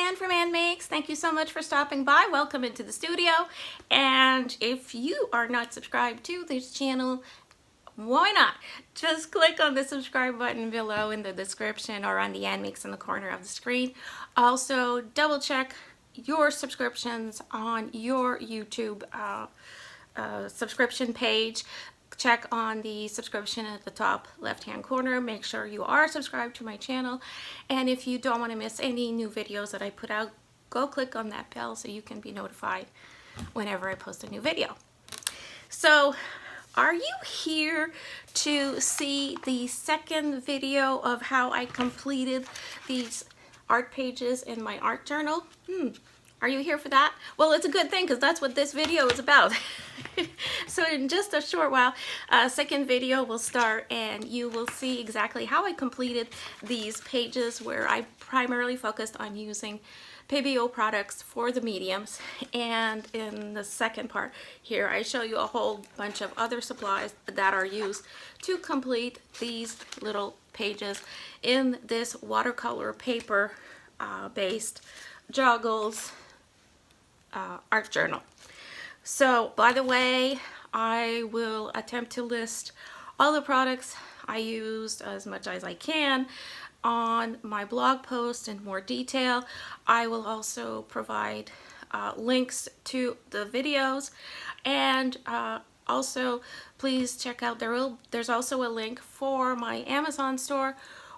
Ann from Ann Makes. Thank you so much for stopping by. Welcome into the studio. And if you are not subscribed to this channel, why not? Just click on the subscribe button below in the description or on the Ann Makes in the corner of the screen. Also, double check your subscriptions on your YouTube subscription page. Check on the subscription at the top left hand corner. Make sure you are subscribed to my channel, and if you don't want to miss any new videos that I put out, go click on that bell so you can be notified whenever I post a new video. So are you here to see the second video of how I completed these art pages in my art journal? Are you here for that? Well, it's a good thing because that's what this video is about. So in just a short while, a second video will start and you will see exactly how I completed these pages, where I primarily focused on using Pebeo products for the mediums. And in the second part here, I show you a whole bunch of other supplies that are used to complete these little pages in this watercolor paper based joggles art journal. So, by the way, I will attempt to list all the products I used as much as I can on my blog post in more detail. I will also provide links to the videos, and also please check out, there's also a link for my Amazon store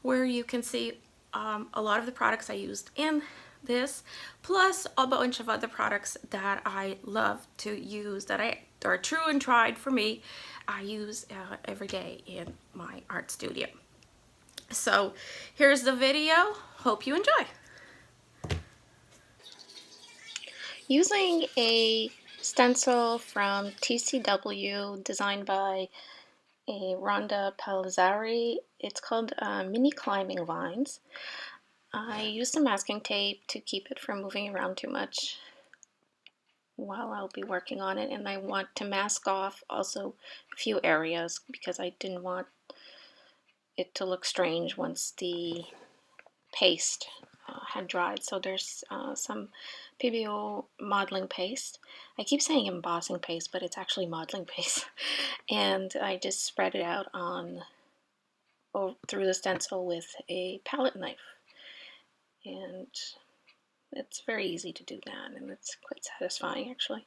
where you can see a lot of the products I used in this, plus a bunch of other products that I love to use that are true and tried for me. I use every day in my art studio. So here's the video. Hope you enjoy. Using a stencil from TCW designed by Rhonda Palazzari, it's called Mini Climbing Vines. I used some masking tape to keep it from moving around too much while I'll be working on it, and I want to mask off also a few areas because I didn't want it to look strange once the paste had dried. So there's some Pebeo modeling paste. I keep saying embossing paste, but it's actually modeling paste. And I just spread it out on through the stencil with a palette knife. And it's very easy to do that, and it's quite satisfying actually.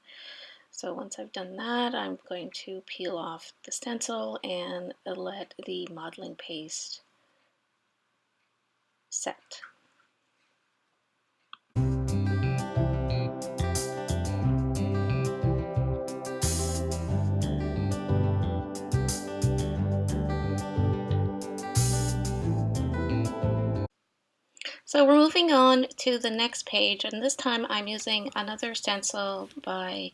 So once I've done that, I'm going to peel off the stencil and let the modeling paste set. So we're moving on to the next page, and this time I'm using another stencil by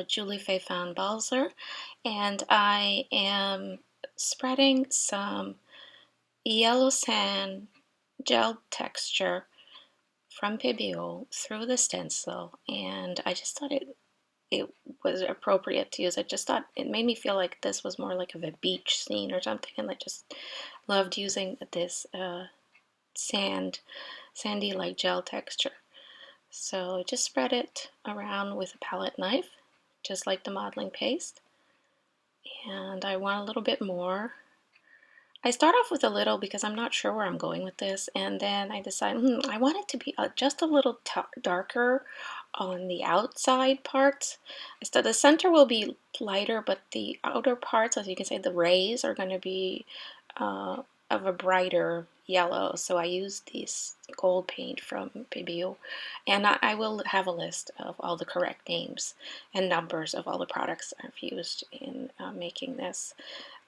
Julie Faye Van Balzer, and I am spreading some yellow sand gel texture from Pebeo through the stencil, and I just thought it was appropriate to use. I just thought it made me feel like this was more like of a beach scene or something, and I just loved using this sandy like gel texture. So just spread it around with a palette knife, just like the modeling paste, and I want a little bit more. I start off with a little because I'm not sure where I'm going with this, and then I decide I want it to be just a little darker on the outside parts. So the center will be lighter, but the outer parts, as you can say, the rays are going to be of a brighter yellow. So I used this gold paint from Pebeo, and I will have a list of all the correct names and numbers of all the products I've used in making this,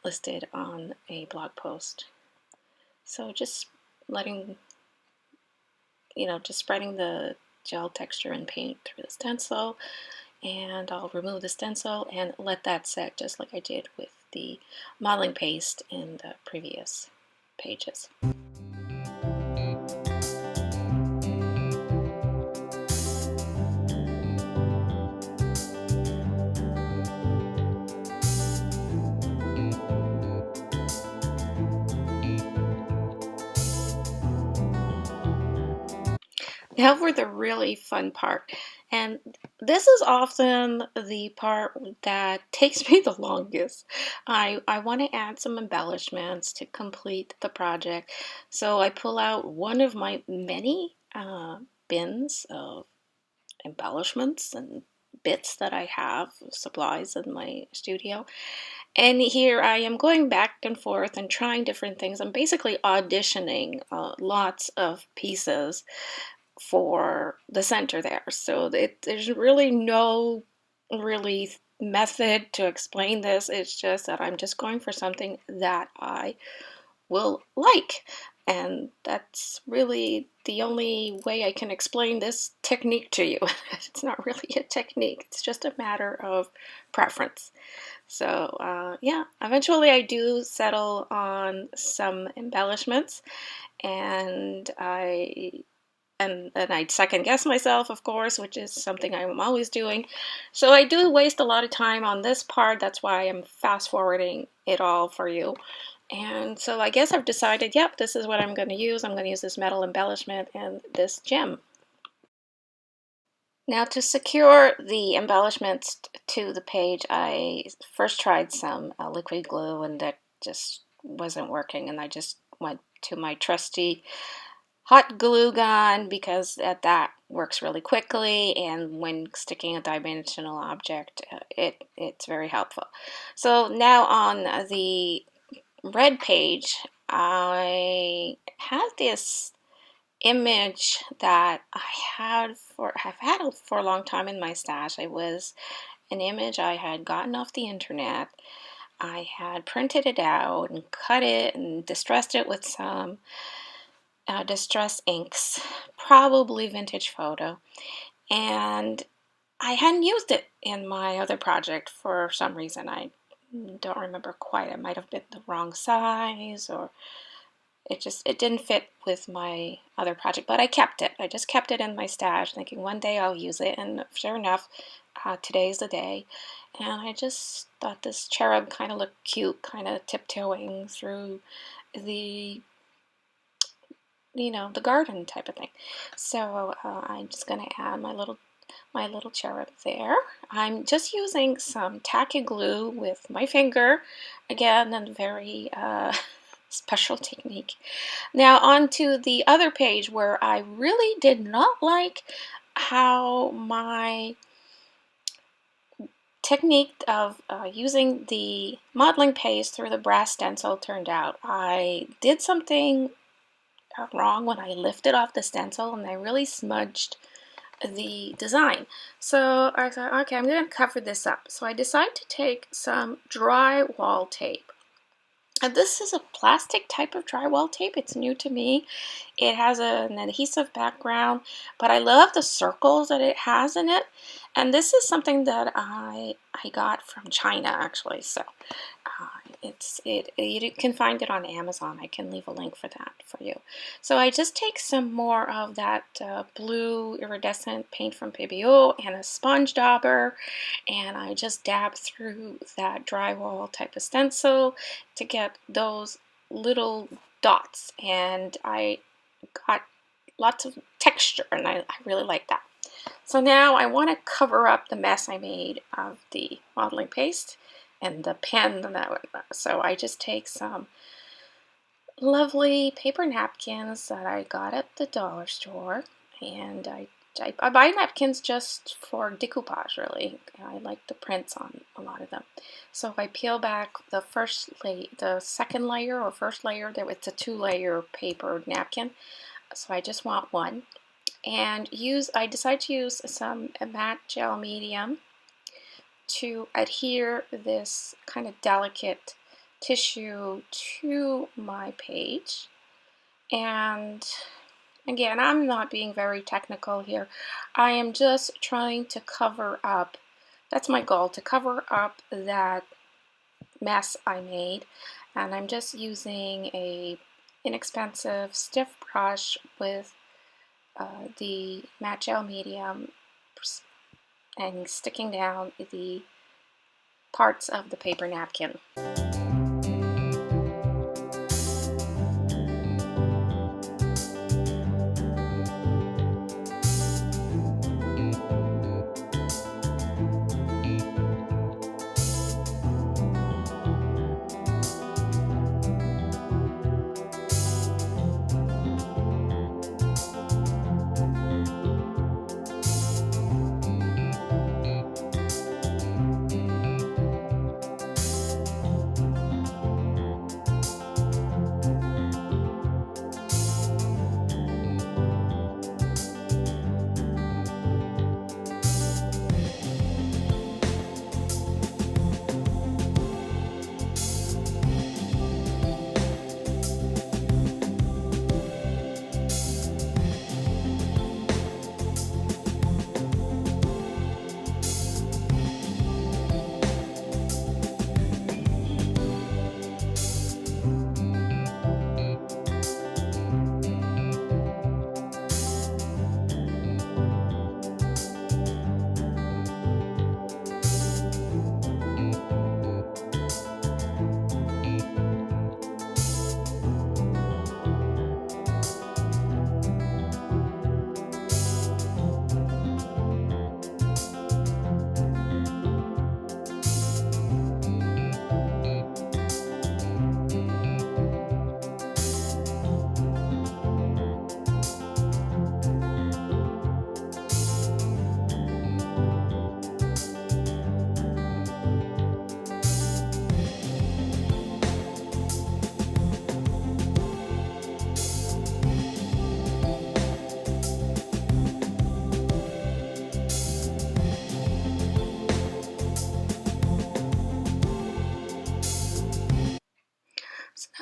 listed on a blog post. So just letting, just spreading the gel texture and paint through the stencil, and I'll remove the stencil and let that set just like I did with the modeling paste in the previous pages. Now for the really fun part. And this is often the part that takes me the longest. I want to add some embellishments to complete the project. So I pull out one of my many bins of embellishments and bits that I have, supplies in my studio. And here I am going back and forth and trying different things. I'm basically auditioning lots of pieces for the center there. So there's really no really method to explain this. It's just that I'm just going for something that I will like. And that's really the only way I can explain this technique to you. It's not really a technique, it's just a matter of preference. So yeah, eventually I do settle on some embellishments, and I second guess myself, of course, which is something I'm always doing. So I do waste a lot of time on this part. That's why I'm fast forwarding it all for you. And so I guess I've decided, yep, this is what I'm going to use. I'm going to use this metal embellishment and this gem. Now to secure the embellishments to the page, I first tried some liquid glue, and that just wasn't working. And I just went to my trusty hot glue gun, because that works really quickly, and when sticking a dimensional object, it's very helpful. So now on the red page, I have this image that I've had for a long time in my stash. It was an image I had gotten off the internet. I had printed it out and cut it and distressed it with some distress inks, probably vintage photo, and I hadn't used it in my other project for some reason. I don't remember quite. It might have been the wrong size, or it didn't fit with my other project, but I kept it. I just kept it in my stash, thinking one day I'll use it, and sure enough, today's the day. And I just thought this cherub kind of looked cute, kind of tiptoeing through the the garden type of thing. So I'm just going to add my little cherub there. I'm just using some tacky glue with my finger, again, a very special technique. Now on to the other page, where I really did not like how my technique of using the modeling paste through the brass stencil turned out. I did something wrong when I lifted off the stencil, and I really smudged the design. So I thought, okay, I'm going to cover this up. So I decided to take some drywall tape. And this is a plastic type of drywall tape. It's new to me. It has an adhesive background, but I love the circles that it has in it. And this is something that I got from China, actually. So you can find it on Amazon. I can leave a link for that for you. So I just take some more of that blue iridescent paint from Pebeo and a sponge dauber, and I just dab through that drywall type of stencil to get those little dots, and I got lots of texture, and I really like that. So now I want to cover up the mess I made of the modeling paste and the pen. So I just take some lovely paper napkins that I got at the dollar store, and I buy napkins just for decoupage, really. I like the prints on a lot of them. So I peel back the second layer or first layer. It's a 2-layer paper napkin, so I just want one. And I decide to use some matte gel medium to adhere this kind of delicate tissue to my page. And again, I'm not being very technical here. I am just trying to cover up, that's my goal, to cover up that mess I made. And I'm just using a inexpensive stiff brush with the matte gel medium and sticking down the parts of the paper napkin.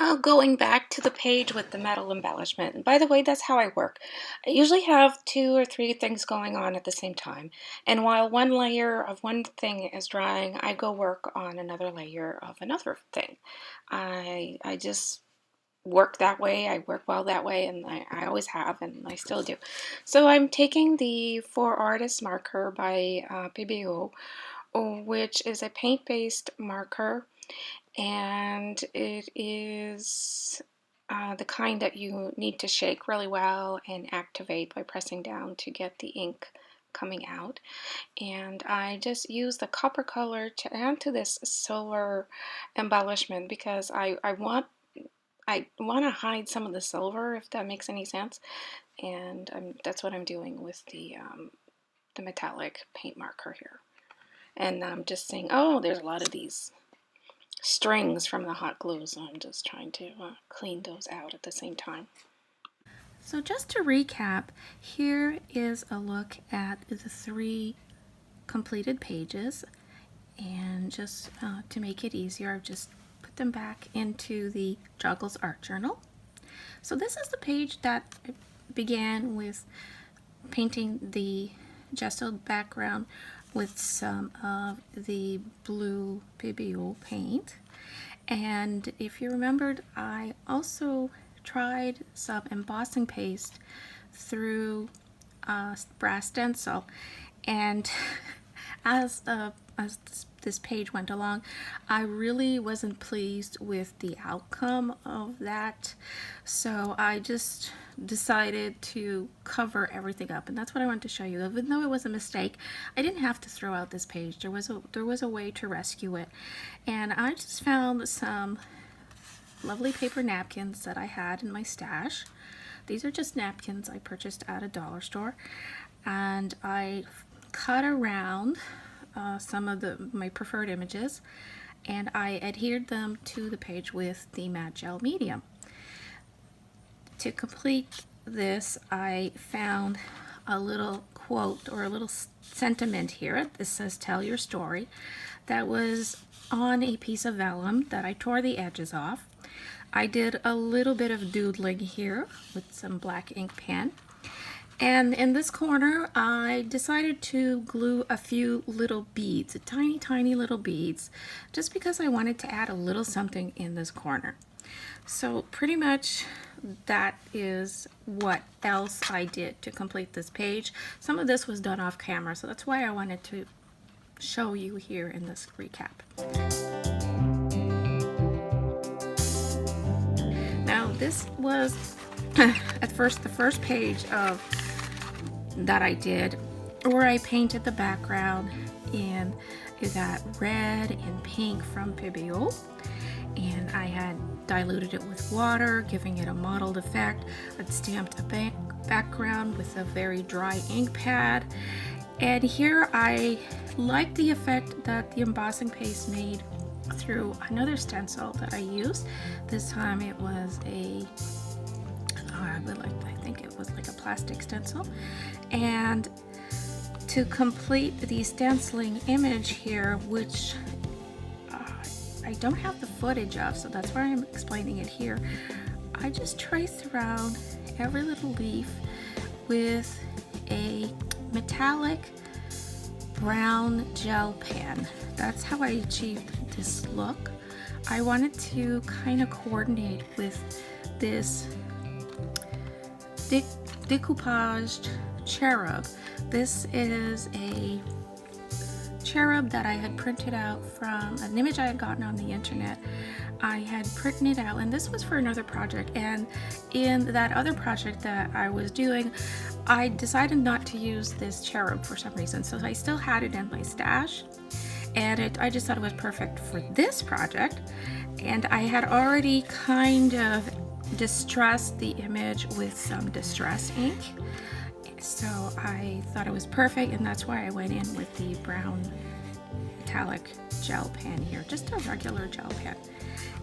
now going back to the page with the metal embellishment. And by the way, that's how I work. I usually have 2 or 3 things going on at the same time. And while one layer of one thing is drying, I go work on another layer of another thing. I just work that way. I work well that way, and I always have, and I still do. So I'm taking the For Artists marker by Pebeo, which is a paint-based marker, and it is the kind that you need to shake really well and activate by pressing down to get the ink coming out. And I just use the copper color to add to this silver embellishment because I want to hide some of the silver, if that makes any sense. And that's what I'm doing with the metallic paint marker here. And I'm just saying, oh, there's a lot of these strings from the hot glue, so I'm just trying to clean those out at the same time. So just to recap, here is a look at the 3 completed pages, and just to make it easier, I've just put them back into the Joggles Art Journal. So this is the page that began with painting the gessoed background with some of the blue Pebeo paint. And if you remembered, I also tried some embossing paste through brass stencil, and as this page went along, I really wasn't pleased with the outcome of that, so I just decided to cover everything up, and that's what I wanted to show you. Even though it was a mistake, I didn't have to throw out this page. There was a way to rescue it, and I just found some lovely paper napkins that I had in my stash. These are just napkins I purchased at a dollar store, and I cut around some of my preferred images, and I adhered them to the page with the matte gel medium. To complete this, I found a little quote or a little sentiment here. This says, "Tell your story," that was on a piece of vellum that I tore the edges off. I did a little bit of doodling here with some black ink pen. And in this corner, I decided to glue a few little beads, tiny little beads, just because I wanted to add a little something in this corner. So pretty much that is what else I did to complete this page. Some of this was done off camera, so that's why I wanted to show you here in this recap. Now this was at first the first page of that I did, where I painted the background in that red and pink from Pebeo, and I had diluted it with water, giving it a mottled effect. I'd stamped a background with a very dry ink pad, and here I liked the effect that the embossing paste made through another stencil that I used. This time it was I think it was like a plastic stencil. And to complete the stenciling image here, which I don't have the footage of, so that's why I'm explaining it here, I just traced around every little leaf with a metallic brown gel pen. That's how I achieved this look. I wanted to kind of coordinate with this decoupaged cherub. This is a cherub that I had printed out from an image I had gotten on the internet. I had printed it out, and this was for another project, and in that other project that I was doing, I decided not to use this cherub for some reason, so I still had it in my stash, and I just thought it was perfect for this project. And I had already kind of distressed the image with some distress ink, so I thought it was perfect, and that's why I went in with the brown metallic gel pen here, just a regular gel pen.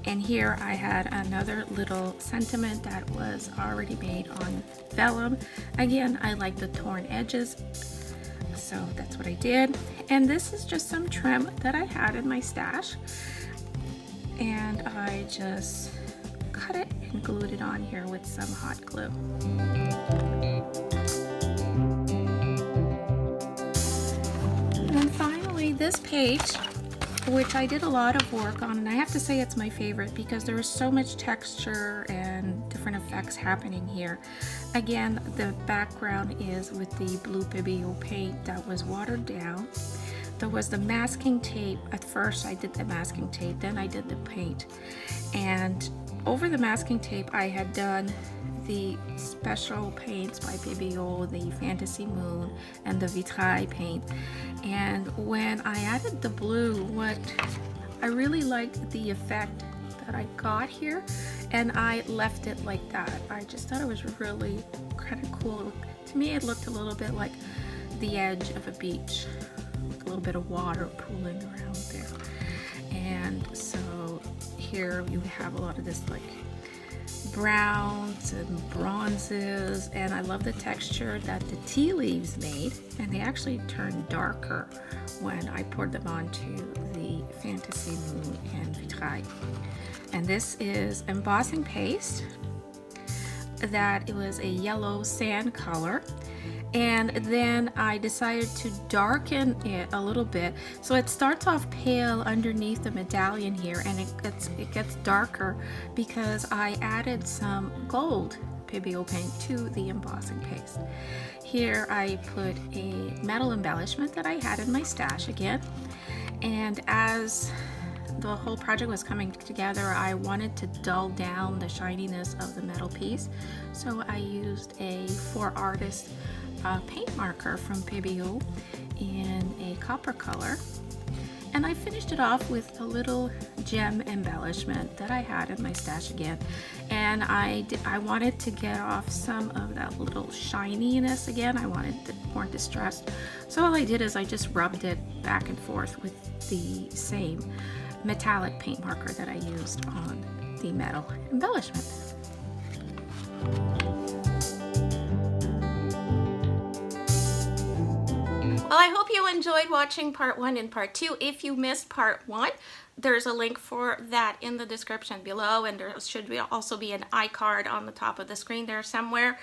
And here I had another little sentiment that was already made on vellum. Again, I like the torn edges, so that's what I did. And this is just some trim that I had in my stash, and I just cut it and glued it on here with some hot glue. And then finally this page, which I did a lot of work on, and I have to say it's my favorite because there is so much texture and different effects happening here. Again, the background is with the blue Pebeo paint that was watered down. There was the masking tape. At first I did the masking tape, then I did the paint. And over the masking tape I had done the special paints by Pebeo, the Fantasy Moon and the Vitrail paint. And when I added the blue, what I really liked the effect that I got here, and I left it like that. I just thought it was really kind of cool. To me it looked a little bit like the edge of a beach, like a little bit of water pooling around there. And so here you have a lot of this like browns and bronzes, and I love the texture that the tea leaves made, and they actually turned darker when I poured them onto the Fantasy Moon and Vitrail. And this is embossing paste that it was a yellow sand color, and then I decided to darken it a little bit, so it starts off pale underneath the medallion here, and it gets darker because I added some gold Pebeo paint to the embossing paste. Here I put a metal embellishment that I had in my stash again, and as the whole project was coming together, I wanted to dull down the shininess of the metal piece, so I used a 4Artist paint marker from Pebeo in a copper color, and I finished it off with a little gem embellishment that I had in my stash again. And I wanted to get off some of that little shininess again. I wanted it more distressed, so all I did is I just rubbed it back and forth with the same metallic paint marker that I used on the metal embellishment. Well, I hope you enjoyed watching part 1 and part 2. If you missed part 1, there's a link for that in the description below, and there should also be an iCard on the top of the screen there somewhere.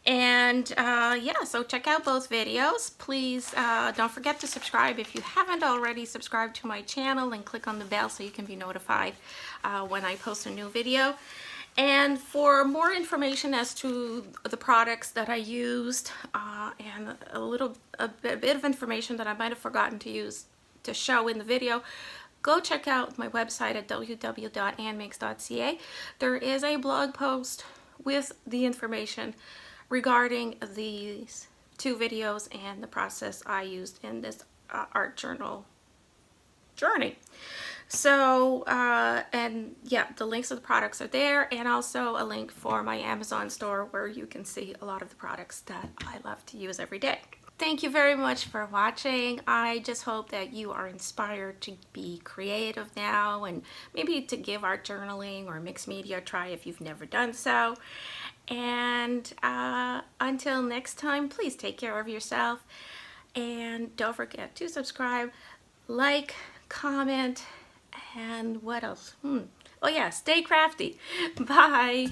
And yeah, so check out both videos. Please don't forget to subscribe if you haven't already subscribed to my channel, and click on the bell so you can be notified when I post a new video. And for more information as to the products that I used and a bit of information that I might have forgotten to show in the video, go check out my website at www.annmakes.ca. There is a blog post with the information regarding these 2 videos and the process I used in this art journal journey. So and yeah, the links of the products are there, and also a link for my Amazon store where you can see a lot of the products that I love to use every day. Thank you very much for watching. I just hope that you are inspired to be creative now, and maybe to give art journaling or mixed media a try if you've never done so. And until next time, please take care of yourself, and don't forget to subscribe, like, comment, and what else? Oh yeah, stay crafty. Bye.